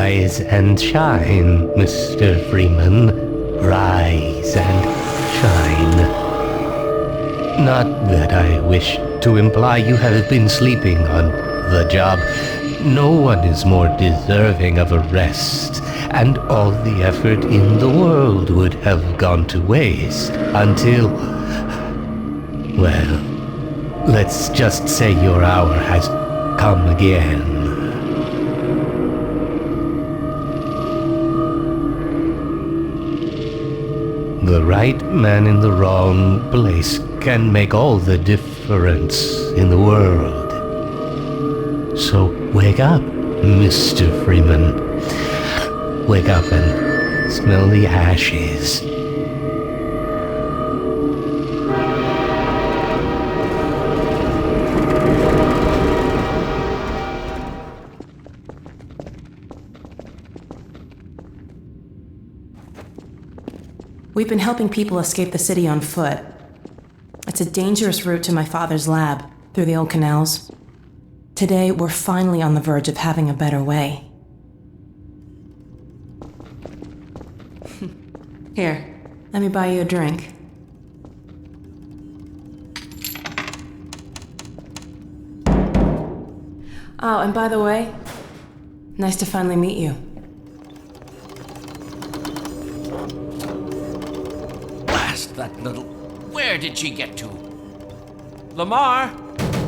Rise and shine, Mr. Freeman. Rise and shine. Not that I wish to imply you have been sleeping on the job. No one is more deserving of a rest, and all the effort in the world would have gone to waste until... well, let's just say your hour has come again. The right man in the wrong place can make all the difference in the world. So wake up, Mr. Freeman. Wake up and smell the ashes. We've been helping people escape the city on foot. It's a dangerous route to my father's lab, through the old canals. Today, we're finally on the verge of having a better way. Here, let me buy you a drink. Oh, and by the way, nice to finally meet you. That little... Where did she get to? Lamar!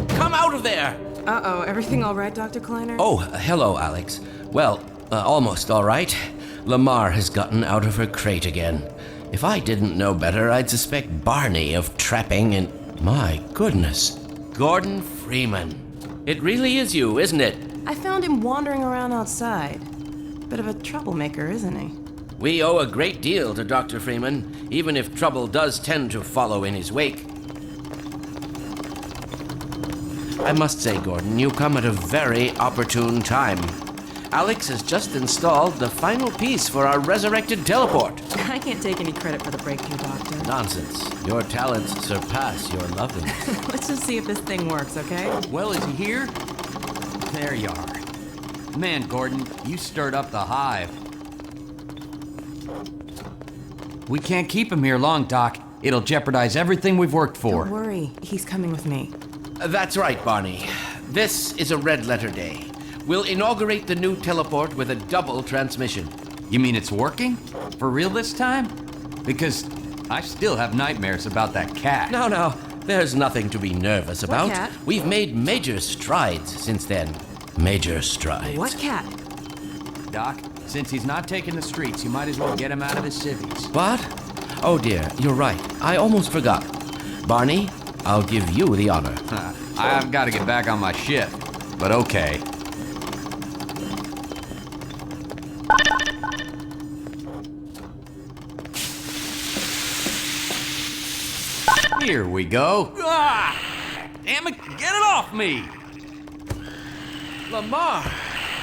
Come out of there! Uh-oh, everything all right, Dr. Kleiner? Oh, hello, Alex. Well, almost all right. Lamar has gotten out of her crate again. If I didn't know better, I'd suspect Barney of trapping and... My goodness. Gordon Freeman. It really is you, isn't it? I found him wandering around outside. Bit of a troublemaker, isn't he? We owe a great deal to Dr. Freeman, even if trouble does tend to follow in his wake. I must say, Gordon, you come at a very opportune time. Alex has just installed the final piece for our resurrected teleport. I can't take any credit for the breakthrough, Doctor. Nonsense. Your talents surpass your loveliness. Let's just see if this thing works, okay? Well, is he here? There you are. Man, Gordon, you stirred up the hive. We can't keep him here long, Doc. It'll jeopardize everything we've worked for. Don't worry, he's coming with me. That's right, Barney. This is a red letter day. We'll inaugurate the new teleport with a double transmission. You mean it's working? For real this time? Because I still have nightmares about that cat. No, there's nothing to be nervous about. What cat? We've made major strides since then. Major strides. What cat? Doc, since he's not taking the streets, you might as well get him out of his civvies. What? Oh dear, you're right. I almost forgot. Barney, I'll give you the honor. I've got to get back on my shift, but okay. Here we go. Ah! Damn it, get it off me! Lamar,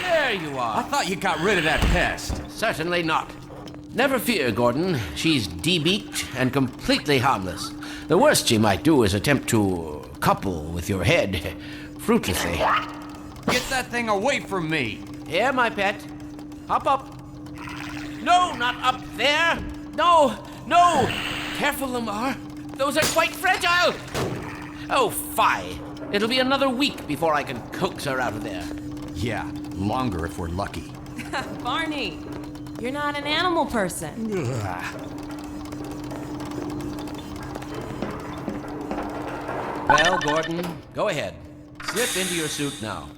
there you I are. thought you got rid of that pest. Certainly not. Never fear, Gordon. She's debeaked and completely harmless. The worst she might do is attempt to couple with your head, fruitlessly. Get that thing away from me! Here, my pet. Hop up. No, not up there. No. Careful, Lamar. Those are quite fragile. Oh, fie. It'll be another week before I can coax her out of there. Yeah, longer if we're lucky. Barney, you're not an animal person. Well, Gordon, go ahead. Slip into your suit now.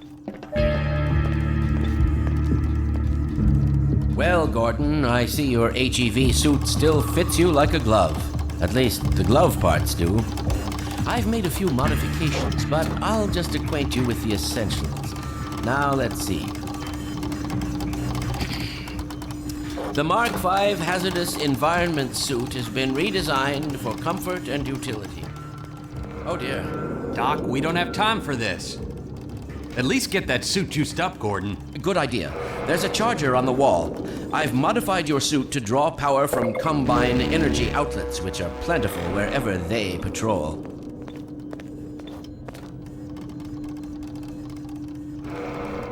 Well, Gordon, I see your HEV suit still fits you like a glove. At least, the glove parts do. I've made a few modifications, but I'll just acquaint you with the essentials. Now, let's see. The Mark V Hazardous Environment Suit has been redesigned for comfort and utility. Oh dear. Doc, we don't have time for this. At least get that suit juiced up, Gordon. Good idea. There's a charger on the wall. I've modified your suit to draw power from Combine energy outlets, which are plentiful wherever they patrol.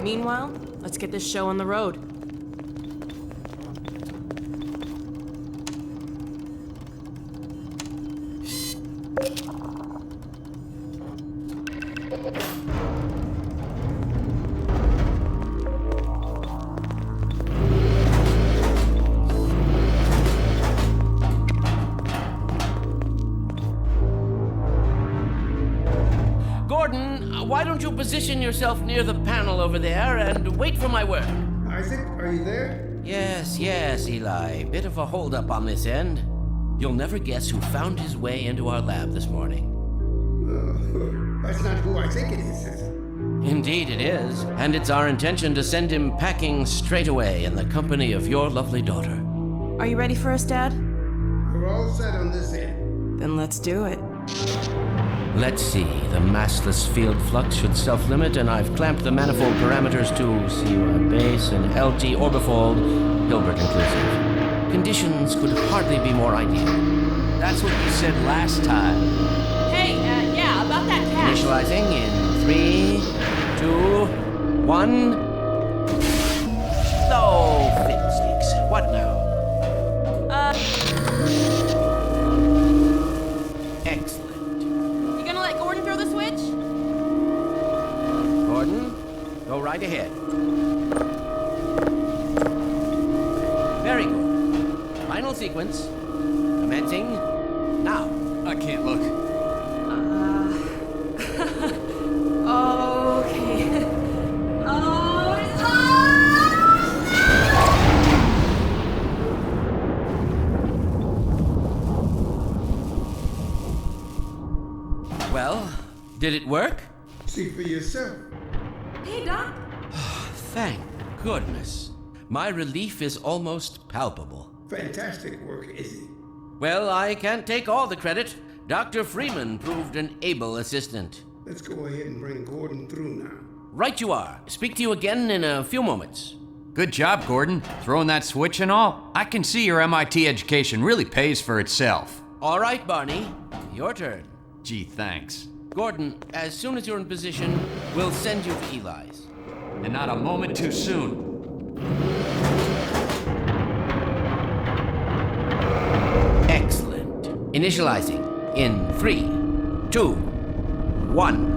Meanwhile, let's get this show on the road. Gordon, why don't you position yourself near the panel over there and wait for my word? Isaac, are you there? Yes, Eli. Bit of a holdup on this end. You'll never guess who found his way into our lab this morning. That's not who I think it is it? Indeed it is, and it's our intention to send him packing straight away in the company of your lovely daughter. Are you ready for us, Dad? We're all set on this end. Then let's do it. Let's see, the massless field flux should self-limit, and I've clamped the manifold parameters to CUI base and LT orbifold, Hilbert inclusive. Conditions could hardly be more ideal. That's what you said last time. Hey, yeah, about that cat. Initializing in 3, 2, 1. Oh, fiddlesticks. What now? Excellent. You gonna let Gordon throw the switch? Gordon, go right ahead. Very good. Final sequence. Commencing now. I can't look. Okay. Well, did it work? See for yourself. Hey, Doc. Thank goodness. My relief is almost palpable. Fantastic work, Izzy. Well, I can't take all the credit. Dr. Freeman proved an able assistant. Let's go ahead and bring Gordon through now. Right you are. Speak to you again in a few moments. Good job, Gordon. Throwing that switch and all. I can see your MIT education really pays for itself. All right, Barney. Your turn. Gee, thanks. Gordon, as soon as you're in position, we'll send you to Eli's. And not a moment too soon. Excellent. Initializing in 3, 2, 1.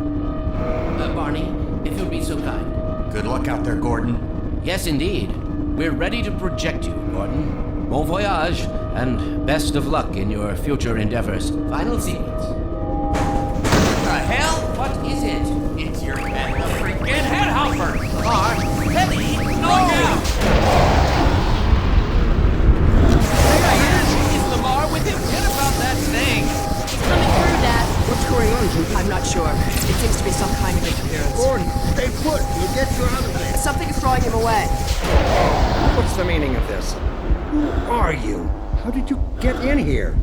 Barney, if you'd be so kind. Good luck out there, Gordon. Yes, indeed. We're ready to project you, Gordon. Bon voyage, and best of luck in your future endeavors. Final sequence. The hell? What is it? It's your head, the freaking head hopper! Car, heavy, no! Is Lamar with him? Forget about that thing! He's coming through, Dad. What's going on, Judy? I'm not sure. It seems to be some kind of interference. Gordon, stay put. We'll get you out of there. Something is drawing him away. What's the meaning of this? Who are you? How did you get in here?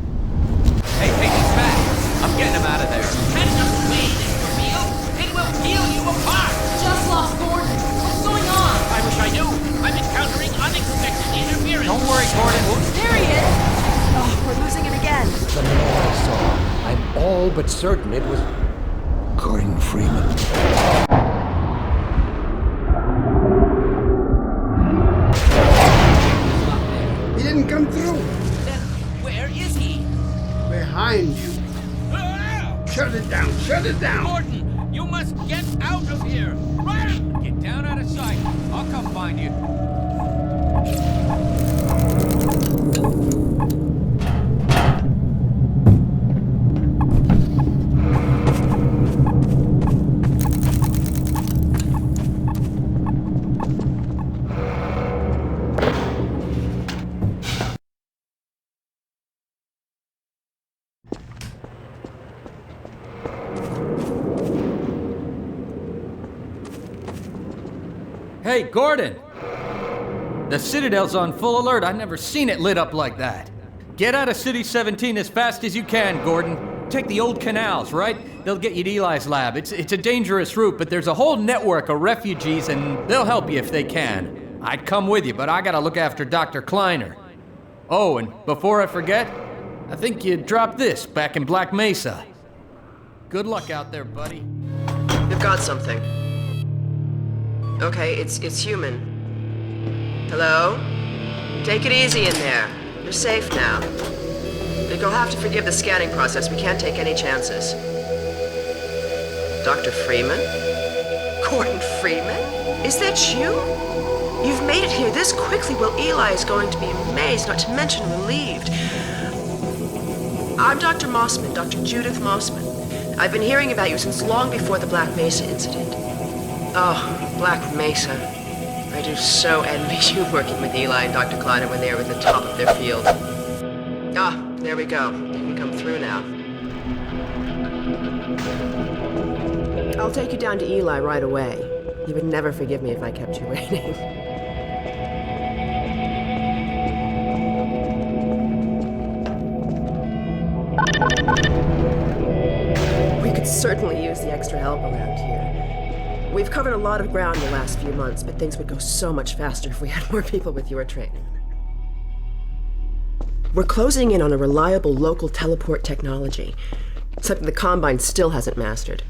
Hey, he's back! I'm getting him out of there. That doesn't mean it's for real. It will peel you apart. Just lost Gordon. What's going on? I wish I knew. I'm encountering unexpected interference. Don't worry, Gordon. There he is. Oh, we're losing him again. The man I saw. I'm all but certain it was Gordon Freeman. He didn't come through. Then where is he? Behind you. Shut it down. Shut it down. Gordon, you must get out of here. Run! Get down out of sight. I'll come find you. Hey, Gordon! The Citadel's on full alert. I've never seen it lit up like that. Get out of City 17 as fast as you can, Gordon. Take the old canals, right? They'll get you to Eli's lab. It's a dangerous route, but there's a whole network of refugees, and they'll help you if they can. I'd come with you, but I gotta look after Dr. Kleiner. Oh, and before I forget, I think you dropped this back in Black Mesa. Good luck out there, buddy. We've got something. Okay, it's human. Hello? Take it easy in there. You're safe now. But you'll have to forgive the scanning process. We can't take any chances. Dr. Freeman? Gordon Freeman? Is that you? You've made it here this quickly. Well, Eli is going to be amazed, not to mention relieved. I'm Dr. Mossman, Dr. Judith Mossman. I've been hearing about you since long before the Black Mesa incident. Oh, Black Mesa. I do so envy you working with Eli and Dr. Kleiner when they were at the top of their field. Ah, there we go. You can come through now. I'll take you down to Eli right away. He would never forgive me if I kept you waiting. We could certainly use the extra help around here. We've covered a lot of ground in the last few months, but things would go so much faster if we had more people with your training. We're closing in on a reliable local teleport technology, something the Combine still hasn't mastered.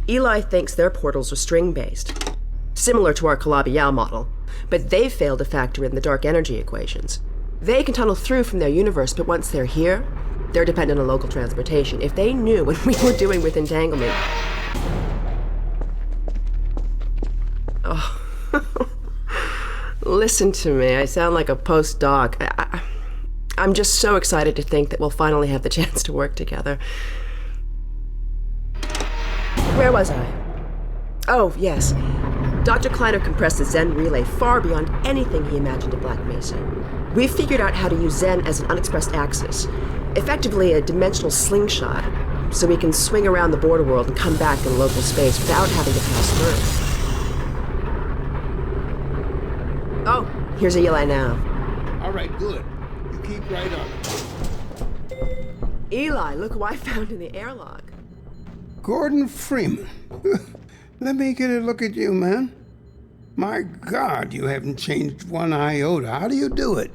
Eli thinks their portals are string-based, similar to our Calabi-Yau model, but they've failed to factor in the dark energy equations. They can tunnel through from their universe, but once they're here, they're dependent on local transportation. If they knew what we were doing with entanglement... Oh. Listen to me, I sound like a postdoc. I'm just so excited to think that we'll finally have the chance to work together. Where was I? Oh, yes. Dr. Kleiner compressed the Zen relay far beyond anything he imagined at Black Mesa. We've figured out how to use Zen as an unexpressed axis, effectively a dimensional slingshot, so we can swing around the border world and come back in local space without having to pass through. Oh, here's Eli now. All right, good. You keep right on. Eli, look who I found in the airlock. Gordon Freeman. Let me get a look at you, man. My God, you haven't changed one iota. How do you do it?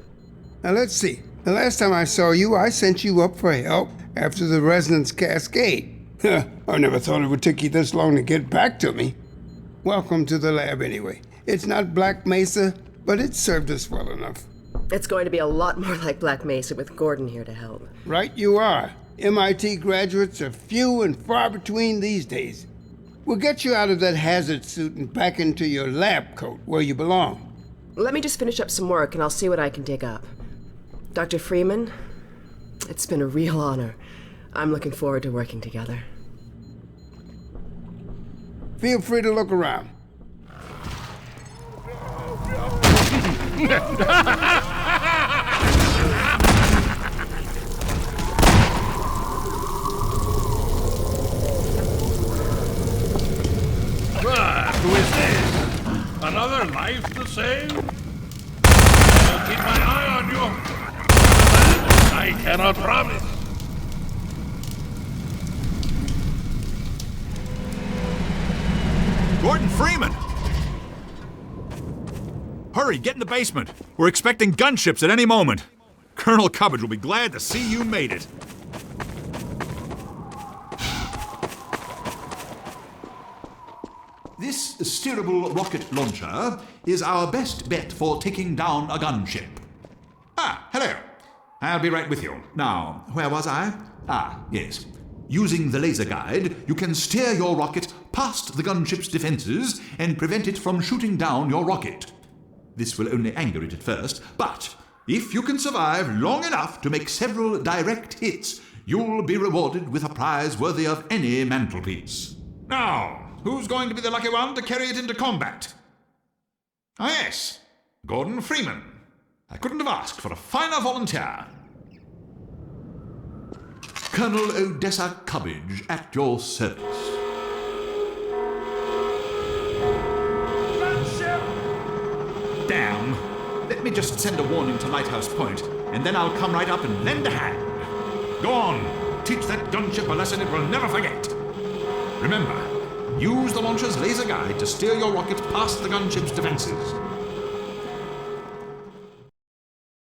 Now, let's see. The last time I saw you, I sent you up for help after the resonance cascade. I never thought it would take you this long to get back to me. Welcome to the lab, anyway. It's not Black Mesa, but it served us well enough. It's going to be a lot more like Black Mesa with Gordon here to help. Right you are. MIT graduates are few and far between these days. We'll get you out of that hazard suit and back into your lab coat where you belong. Let me just finish up some work and I'll see what I can dig up. Dr. Freeman, it's been a real honor. I'm looking forward to working together. Feel free to look around. Who is this? Another life to save? I'll keep my eye on you. I cannot promise. Gordon Freeman! Hurry, get in the basement. We're expecting gunships at any moment. Colonel Cubbage will be glad to see you made it. This steerable rocket launcher is our best bet for taking down a gunship. Ah, hello. I'll be right with you. Now, where was I? Ah, yes. Using the laser guide, you can steer your rocket past the gunship's defenses and prevent it from shooting down your rocket. This will only anger it at first, but if you can survive long enough to make several direct hits, you'll be rewarded with a prize worthy of any mantelpiece. Now, who's going to be the lucky one to carry it into combat? Ah, yes, Gordon Freeman. I couldn't have asked for a finer volunteer. Colonel Odessa Cubbage at your service. Damn. Let me just send a warning to Lighthouse Point, and then I'll come right up and lend a hand. Go on. Teach that gunship a lesson it will never forget. Remember, use the launcher's laser guide to steer your rocket past the gunship's defenses.